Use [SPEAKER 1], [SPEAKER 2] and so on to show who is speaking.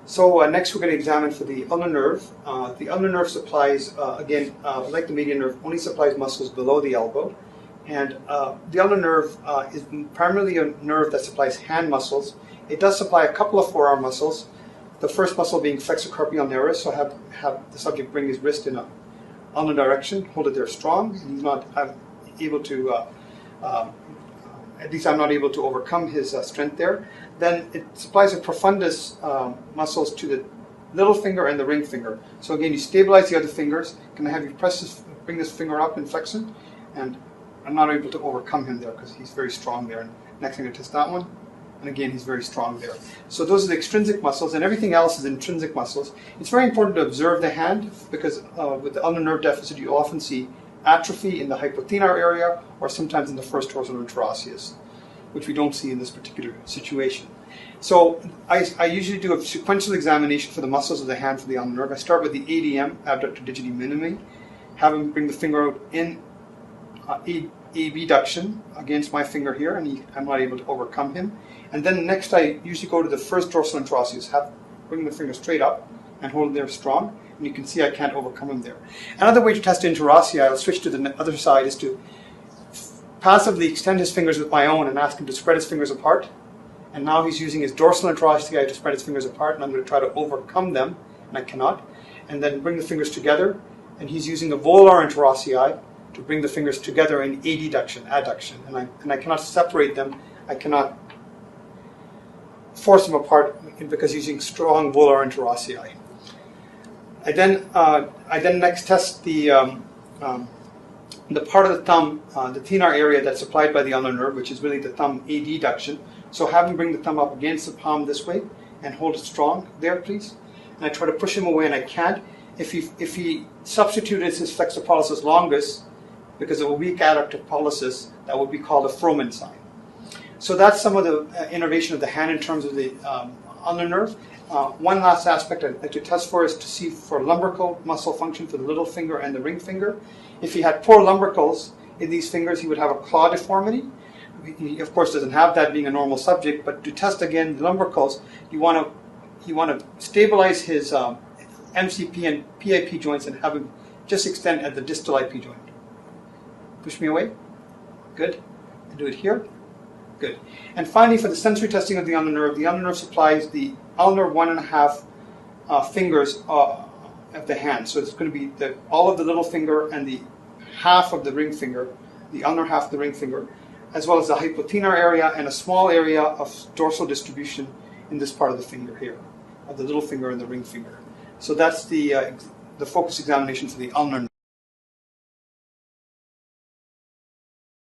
[SPEAKER 1] So next we're going to examine for the ulnar nerve. The ulnar nerve supplies, again, like the median nerve, only supplies muscles below the elbow. And the ulnar nerve is primarily a nerve that supplies hand muscles. It does supply a couple of forearm muscles. The first muscle being flexor carpi ulnaris, so have the subject bring his wrist in a ulnar direction, hold it there strong, and he's not able to, at least I'm not able to overcome his strength there. Then it supplies a profundus muscles to the little finger and the ring finger. So again, you stabilize the other fingers. Can I have you bring this finger up in flexion? And I'm not able to overcome him there because he's very strong there. And next thing I test that one. And again, he's very strong there. So those are the extrinsic muscles, and everything else is intrinsic muscles. It's very important to observe the hand because with the ulnar nerve deficit, you often see atrophy in the hypothenar area or sometimes in the first dorsal interosseous, which we don't see in this particular situation. So I usually do a sequential examination for the muscles of the hand for the ulnar nerve. I start with the ADM, abductor digiti minimi, have him bring the finger out in abduction against my finger here, and I'm not able to overcome him. And then next I usually go to the first dorsal interosseous, bring the finger straight up and hold it there strong, and you can see I can't overcome him there. Another way to test interossei, I'll switch to the other side, is to passively extend his fingers with my own and ask him to spread his fingers apart. And now he's using his dorsal interosseous to spread his fingers apart, and I'm going to try to overcome them, and I cannot. And then bring the fingers together, and he's using the volar interosseous to bring the fingers together in adduction, and I cannot separate them. I cannot force them apart because using strong volar interosseous. I then next test the part of the thumb, the thenar area that's supplied by the ulnar nerve, which is really the thumb adduction. So have him bring the thumb up against the palm this way and hold it strong there, please. And I try to push him away, and I can't. If he substituted his flexor pollicis longus because of a weak adductor pollicis, that would be called a Frohman sign. So that's some of the innervation of the hand in terms of the ulnar nerve. One last aspect I'd like to test for is to see for lumbrical muscle function for the little finger and the ring finger. If he had poor lumbricals in these fingers, he would have a claw deformity. He, of course, doesn't have that being a normal subject, but to test again the lumbricals, you want to stabilize his MCP and PIP joints and have him just extend at the distal IP joint. Push me away. Good. And do it here. Good. And finally, for the sensory testing of the ulnar nerve supplies the ulnar 1.5 fingers of the hand. So it's going to be all of the little finger and the half of the ring finger, the ulnar half of the ring finger, as well as the hypothenar area and a small area of dorsal distribution in this part of the finger here, of the little finger and the ring finger. So that's the focus examination for the ulnar nerve.